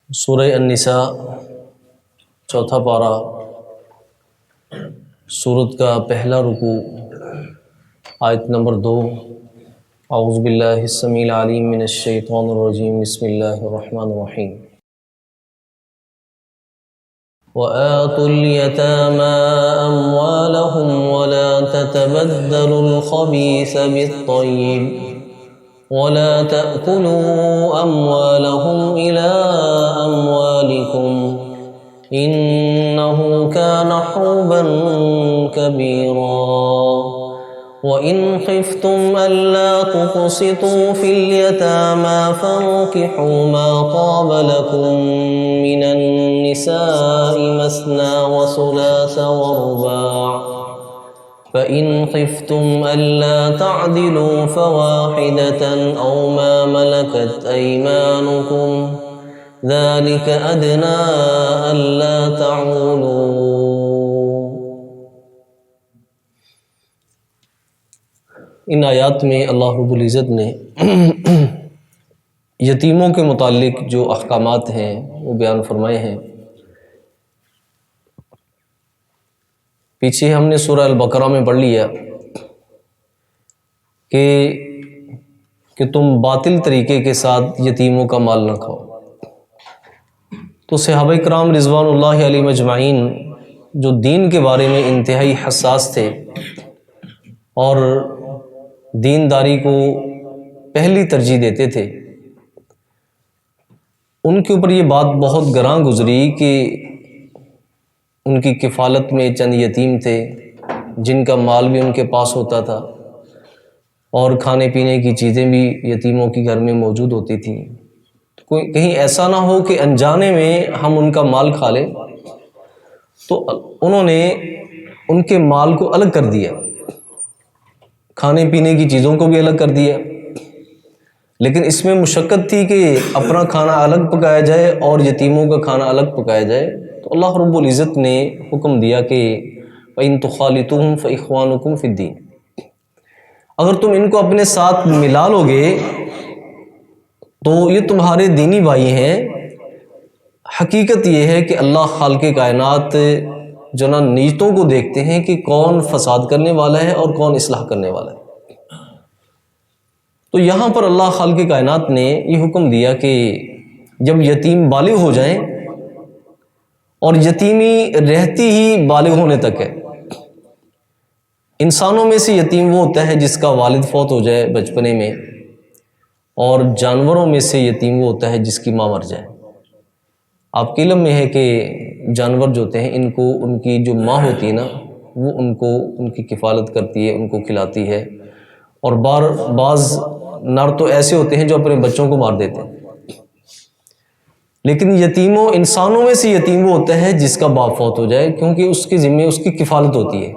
سورہ النساء چوتھا پارہ، سورت کا پہلا رکوع، آیت نمبر 2۔ اعوذ باللہ السمیع العلیم من الشیطان الرجیم، بسم اللہ الرحمن الرحیم۔ وَآتُوا الْيَتَامَىٰ أَمْوَالَهُمْ وَلَا تَتَبَدَّلُوا الْخَبِيثَ بِالطَّيِّبِ وَلَا تَأْكُلُوا أَمْوَالَهُمْ إِلَىٰ أَمْوَالِكُمْ إِنَّهُ كَانَ حُوبًا كَبِيرًا وَإِنْ خِفْتُمْ أَلَّا تُقْسِطُوا فِي الْيَتَامَىٰ فَانكِحُوا مَا طَابَ لَكُم مِّنَ النِّسَاءِ مَثْنَىٰ وَثُلَاثَ وَرُبَاعَ فَإِنْ خِفْتُمْ أَلَّا تَعْدِلُوا فَوَاحِدَةً أَوْ مَا مَلَكَتْ أَيْمَانُكُمْ ذَلِكَ أَدْنَىٰ أَلَّا تَعُولُوا۔ ان آیات میں اللہ رب العزت نے یتیموں کے متعلق جو احکامات ہیں وہ بیان فرمائے ہیں۔ پیچھے ہم نے سورہ البقرہ میں پڑھ لیا کہ تم باطل طریقے کے ساتھ یتیموں کا مال نہ کھاؤ، تو صحابہ کرام رضوان اللہ علیہم اجمعین جو دین کے بارے میں انتہائی حساس تھے اور دینداری کو پہلی ترجیح دیتے تھے، ان کے اوپر یہ بات بہت گراں گزری کہ ان کی کفالت میں چند یتیم تھے جن کا مال بھی ان کے پاس ہوتا تھا اور کھانے پینے کی چیزیں بھی یتیموں کے گھر میں موجود ہوتی تھیں۔ کہیں ایسا نہ ہو کہ انجانے میں ہم ان کا مال کھا لیں، تو انہوں نے ان کے مال کو الگ کر دیا، کھانے پینے کی چیزوں کو بھی الگ کر دیا، لیکن اس میں مشقت تھی کہ اپنا کھانا الگ پکایا جائے اور یتیموں کا کھانا الگ پکایا جائے۔ تو اللہ رب العزت نے حکم دیا کہ وَإِن تُخَالِطُوهُمْ فَإِخْوَانُكُمْ فِي الدِّينِ، اگر تم ان کو اپنے ساتھ ملا لو گے تو یہ تمہارے دینی بھائی ہیں۔ حقیقت یہ ہے کہ اللہ خالق کائنات جو نا نیتوں کو دیکھتے ہیں کہ کون فساد کرنے والا ہے اور کون اصلاح کرنے والا ہے۔ تو یہاں پر اللہ خالق کائنات نے یہ حکم دیا کہ جب یتیم بالغ ہو جائیں، اور یتیمی رہتی ہی بالغ ہونے تک ہے، انسانوں میں سے یتیم وہ ہوتا ہے جس کا والد فوت ہو جائے بچپنے میں، اور جانوروں میں سے یتیم وہ ہوتا ہے جس کی ماں مر جائے۔ آپ کے علم میں ہے کہ جانور جو ہوتے ہیں ان کو ان کی جو ماں ہوتی ہے نا وہ ان کی کفالت کرتی ہے، ان کو کھلاتی ہے، اور بعض نر تو ایسے ہوتے ہیں جو اپنے بچوں کو مار دیتے ہیں، لیکن انسانوں میں سے یتیم وہ ہوتا ہے جس کا باپ فوت ہو جائے، کیونکہ اس کے ذمے اس کی کفالت ہوتی ہے۔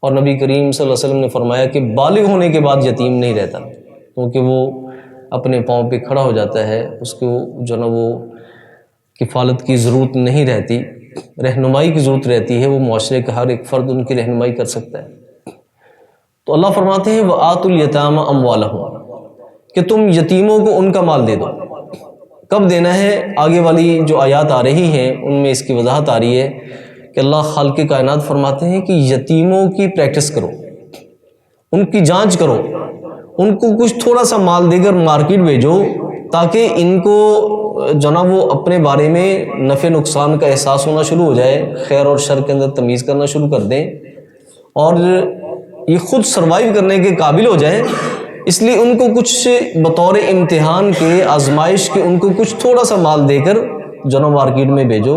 اور نبی کریم صلی اللہ علیہ وسلم نے فرمایا کہ بالغ ہونے کے بعد یتیم نہیں رہتا، کیونکہ وہ اپنے پاؤں پہ کھڑا ہو جاتا ہے، اس کو جو نا وہ کفالت کی ضرورت نہیں رہتی، رہنمائی کی ضرورت رہتی ہے، وہ معاشرے کا ہر ایک فرد ان کی رہنمائی کر سکتا ہے۔ تو اللہ فرماتے ہیں وَآتُوا الْيَتَامَىٰ أَمْوَالَهُمْ، کہ تم یتیموں کو ان کا مال دے دو۔ کب دینا ہے؟ آگے والی جو آیات آ رہی ہیں ان میں اس کی وضاحت آ رہی ہے کہ اللہ خالق کائنات فرماتے ہیں کہ یتیموں کی پریکٹس کرو، ان کی جانچ کرو، ان کو کچھ تھوڑا سا مال دے کر مارکیٹ بھیجو تاکہ ان کو جو نا وہ اپنے بارے میں نفع نقصان کا احساس ہونا شروع ہو جائے، خیر اور شر کے اندر تمیز کرنا شروع کر دیں، اور یہ خود سروائیو کرنے کے قابل ہو جائیں۔ اس لیے ان کو کچھ بطور امتحان کے، آزمائش کے، ان کو کچھ تھوڑا سا مال دے کر جو نا مارکیٹ میں بھیجو،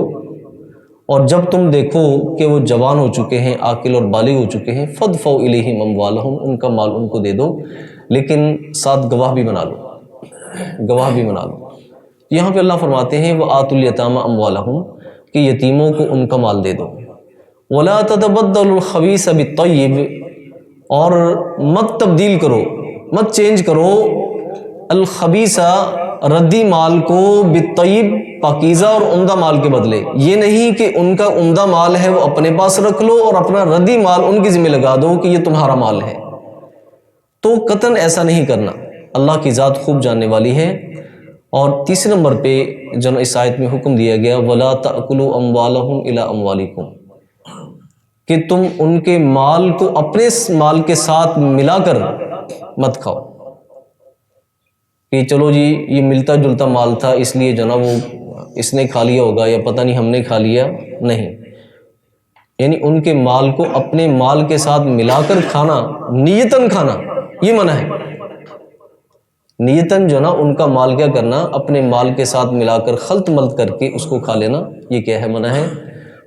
اور جب تم دیکھو کہ وہ جوان ہو چکے ہیں، عاقل اور بالغ ہو چکے ہیں، فَادْفَعُوا إِلَيْهِمْ أَمْوَالَهُمْ، ان کا مال ان کو دے دو، لیکن ساتھ گواہ بھی بنا لو، گواہ بھی بنا لو۔ یہاں پہ اللہ فرماتے ہیں وَآتُوا الْيَتَامَىٰ أَمْوَالَهُمْ، کہ یتیموں کو ان کا مال دے دو، وَلَا تَتَبَدَّلُوا الْخَبِيثَ بِالطَّيِّبِ، اور مت تبدیل کرو، مت چینج کرو الخبیثہ ردی مال کو بالطیب پاکیزہ اور عمدہ مال کے بدلے۔ یہ نہیں کہ ان کا عمدہ مال ہے وہ اپنے پاس رکھ لو اور اپنا ردی مال ان کی ذمہ لگا دو کہ یہ تمہارا مال ہے، تو قطعاً ایسا نہیں کرنا۔ اللہ کی ذات خوب جاننے والی ہے اور تیسرے نمبر پہ جو اس آیت میں حکم دیا گیا وَلَا تَأْكُلُوا أَمْوَالَهُمْ إِلَىٰ أَمْوَالِكُمْ، کہ تم ان کے مال کو اپنے مال کے ساتھ ملا کر مت کھاؤ، کہ چلو جی یہ ملتا جلتا مال تھا اس لیے جو نا وہ اس نے کھا لیا ہوگا یا پتہ نہیں ہم نے کھا لیا، نہیں، یعنی ان کے مال کو اپنے مال کے ساتھ ملا کر کھانا، نیتاً کھانا، یہ منع ہے۔ نیتاً جو نا ان کا مال کیا کرنا، اپنے مال کے ساتھ ملا کر خلط ملط کر کے اس کو کھا لینا، یہ کیا ہے، منع ہے۔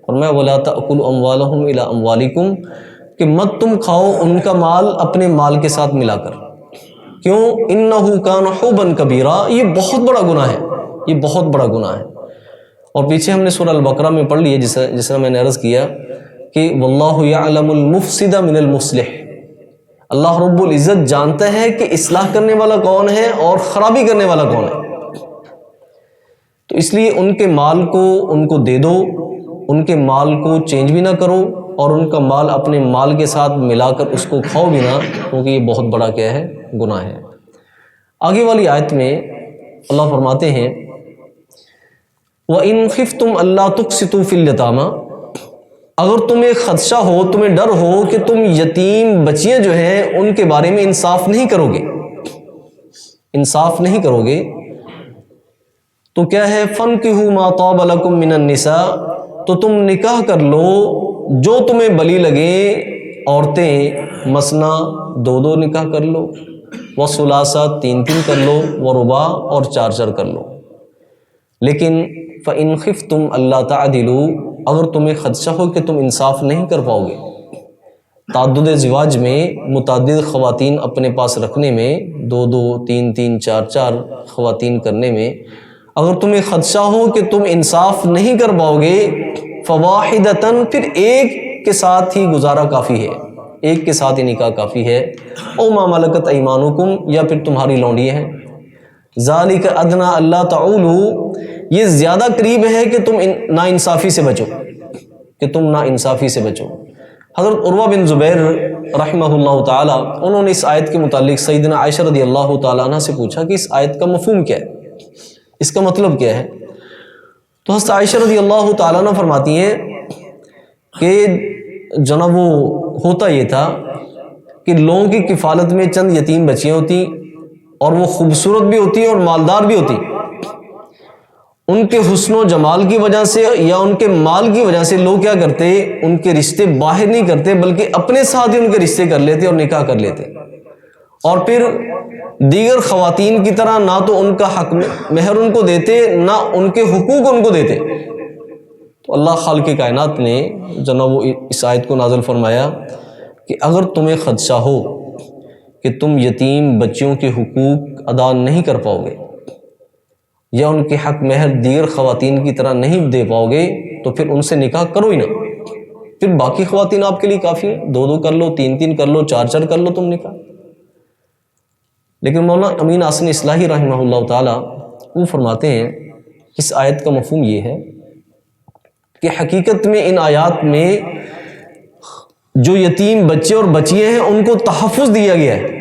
فرمایا وَلَا تَأْكُلُوا أَمْوَالَهُمْ إِلَىٰ أَمْوَالِكُمْ، کہ مت تم کھاؤ ان کا مال اپنے مال کے ساتھ ملا کر، کیوں؟ إِنَّهُ كَانَ حُوبًا كَبِيرًا، یہ بہت بڑا گناہ ہے، یہ بہت بڑا گناہ ہے۔ اور پیچھے ہم نے سورہ البقرہ میں پڑھ لیا، جس طرح میں نے عرض کیا کہ وَاللَّهُ يَعْلَمُ الْمُفْسِدَ مِنَ الْمُصْلِحِ، اللہ رب العزت جانتا ہے کہ اصلاح کرنے والا کون ہے اور خرابی کرنے والا کون ہے، تو اس لیے ان کے مال کو ان کو دے دو، ان کے مال کو چینج بھی نہ کرو اور ان کا مال اپنے مال کے ساتھ ملا کر اس کو کھاؤ بھی نہ، کیونکہ یہ بہت بڑا کیا ہے، گناہ ہے۔ آگے والی آیت میں اللہ فرماتے ہیں وَإِنْ خِفْتُمْ أَلَّا تُقْسِطُوا فِي الْيَتَامَىٰ، اگر تمہیں خدشہ ہو، تمہیں ڈر ہو کہ تم یتیم بچیاں جو ہیں ان کے بارے میں انصاف نہیں کرو گے، انصاف نہیں کرو گے، تو کیا ہے، فَانْكِحُوا مَا طَابَ لَكُم مِّنَ النِّسَاءِ، تو تم نکاح کر لو جو تمہیں بلی لگے عورتیں، مثنا دو دو نکاح کر لو، وثلاثا تین تین کر لو، ورباع اور چار چار کر لو، لیکن فَإِنْ خِفْتُمْ أَلَّا تَعْدِلُوا، اگر تمہیں خدشہ ہو کہ تم انصاف نہیں کر پاؤ گے، تعدد زواج میں متعدد خواتین اپنے پاس رکھنے میں، دو دو تین تین چار چار خواتین کرنے میں اگر تمہیں خدشہ ہو کہ تم انصاف نہیں کر پاؤ گے، فواحدتاً، پھر ایک کے ساتھ ہی گزارا کافی ہے، ایک کے ساتھ ہی نکاح کافی ہے، او ما ملکت ایمانکم، یا پھر تمہاری لونڈیاں ہیں، ذالک ادنی الا تعولوا، یہ زیادہ قریب ہے کہ تم نا انصافی سے بچو، کہ تم نا انصافی سے بچو۔ حضرت عروہ بن زبیر رحمہ اللہ تعالی، انہوں نے اس آیت کے متعلق سیدنا عائشہ رضی اللہ تعالیٰ عنہ سے پوچھا کہ اس آیت کا مفہوم کیا ہے، اس کا مطلب کیا ہے؟ تو حضرت عائشہ رضی اللہ تعالیٰ عنہ فرماتی ہیں کہ جناب وہ ہوتا یہ تھا کہ لوگوں کی کفالت میں چند یتیم بچیاں ہوتی اور وہ خوبصورت بھی ہوتی اور مالدار بھی ہوتی، ان کے حسن و جمال کی وجہ سے یا ان کے مال کی وجہ سے لوگ کیا کرتے، ان کے رشتے باہر نہیں کرتے بلکہ اپنے ساتھ ہی ان کے رشتے کر لیتے اور نکاح کر لیتے، اور پھر دیگر خواتین کی طرح نہ تو ان کا حق مہر ان کو دیتے، نہ ان کے حقوق ان کو دیتے۔ تو اللہ خالق کائنات نے جناب وہ اس آیت کو نازل فرمایا کہ اگر تمہیں خدشہ ہو کہ تم یتیم بچیوں کے حقوق ادا نہیں کر پاؤ گے یا ان کے حق مہر دیگر خواتین کی طرح نہیں دے پاؤ گے، تو پھر ان سے نکاح کرو ہی نہ، پھر باقی خواتین آپ کے لیے کافی ہیں، دو دو کر لو، تین تین کر لو، چار چار کر لو تم نکاح۔ لیکن مولانا امین احسن اصلاحی رحمہ اللہ تعالی وہ فرماتے ہیں اس آیت کا مفہوم یہ ہے کہ حقیقت میں ان آیات میں جو یتیم بچے اور بچیاں ہیں ان کو تحفظ دیا گیا ہے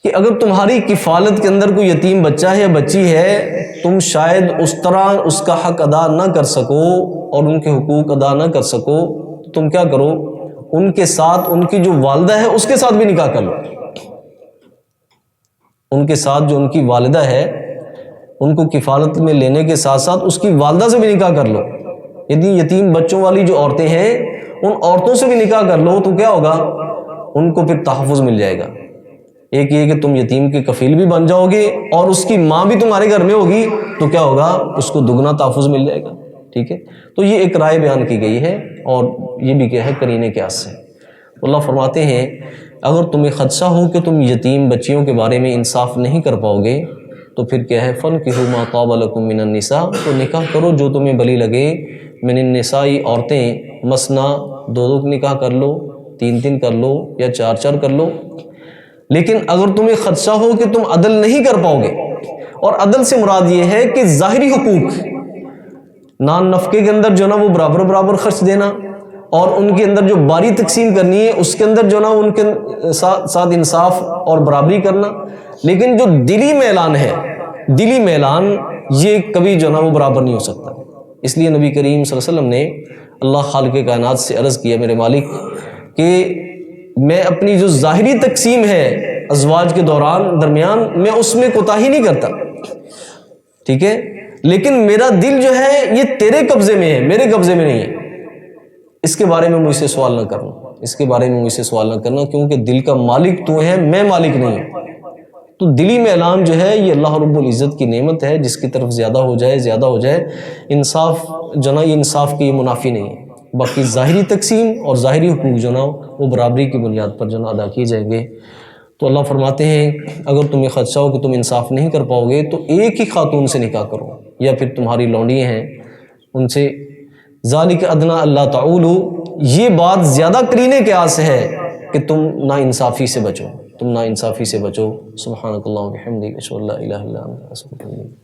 کہ اگر تمہاری کفالت کے اندر کوئی یتیم بچہ ہے یا بچی ہے، تم شاید اس طرح اس کا حق ادا نہ کر سکو اور ان کے حقوق ادا نہ کر سکو، تو تم کیا کرو، ان کے ساتھ ان کی جو والدہ ہے اس کے ساتھ بھی نکاح کر لو، ان کے ساتھ جو ان کی والدہ ہے ان کو کفالت میں لینے کے ساتھ ساتھ اس کی والدہ سے بھی نکاح کر لو، یعنی یتیم بچوں والی جو عورتیں ہیں ان عورتوں سے بھی نکاح کر لو، تو کیا ہوگا، ان کو پھر تحفظ مل جائے گا۔ ایک یہ کہ تم یتیم کے کفیل بھی بن جاؤ گے اور اس کی ماں بھی تمہارے گھر میں ہوگی، تو کیا ہوگا، اس کو دگنا تحفظ مل جائے گا، ٹھیک ہے۔ تو یہ ایک رائے بیان کی گئی ہے اور یہ بھی کیا ہے، قرینہ قیاس سے۔ اللہ فرماتے ہیں اگر تمہیں خدشہ ہو کہ تم یتیم بچیوں کے بارے میں انصاف نہیں کر پاؤ گے، تو پھر کیا ہے، فَانْكِحُوا مَا طَابَ لَكُم مِّنَ النِّسَاءِ، تو نکاح کرو جو تمہیں بلی لگے، من النساء، عورتیں، مثنا دو دو نکاح کر لو، تین تین کر لو یا چار چار کر لو، لیکن اگر تمہیں خدشہ ہو کہ تم عدل نہیں کر پاؤ گے، اور عدل سے مراد یہ ہے کہ ظاہری حقوق، نان نفقے کے اندر جو نا وہ برابر برابر خرچ دینا، اور ان کے اندر جو باری تقسیم کرنی ہے اس کے اندر جو نا ان کے ساتھ انصاف اور برابری کرنا، لیکن جو دلی میلان ہے، دلی میلان یہ کبھی جو نا وہ برابر نہیں ہو سکتا۔ اس لیے نبی کریم صلی اللہ علیہ وسلم نے اللہ خالق کائنات سے عرض کیا، میرے مالک کہ میں اپنی جو ظاہری تقسیم ہے ازواج کے درمیان میں اس میں کوتاہی نہیں کرتا، ٹھیک ہے، لیکن میرا دل جو ہے یہ تیرے قبضے میں ہے، میرے قبضے میں نہیں ہے۔ اس کے بارے میں مجھ سے سوال نہ کرنا، اس کے بارے میں مجھ سے سوال نہ کرنا، کیونکہ دل کا مالک تو ہے، میں مالک نہیں ہوں۔ تو دلی میلان جو ہے یہ اللہ رب العزت کی نعمت ہے، جس کی طرف زیادہ ہو جائے انصاف جو نا یہ انصاف کی منافی نہیں ہے۔ باقی ظاہری تقسیم اور ظاہری حقوق جو نا وہ برابری کی بنیاد پر جو نا ادا کیے جائیں گے۔ تو اللہ فرماتے ہیں اگر تمہیں خدشہ ہو کہ تم انصاف نہیں کر پاؤ گے تو ایک ہی خاتون سے نکاح کرو، یا پھر تمہاری لونڈیاں ہیں ان سے، ذالک ادنیٰ اللہ تعولوا، یہ بات زیادہ قرینے قیاس ہے کہ تم نا انصافی سے بچو، سبحانک اللہم و بحمدک، اشہد ان لا الہ الا انت، استغفرک۔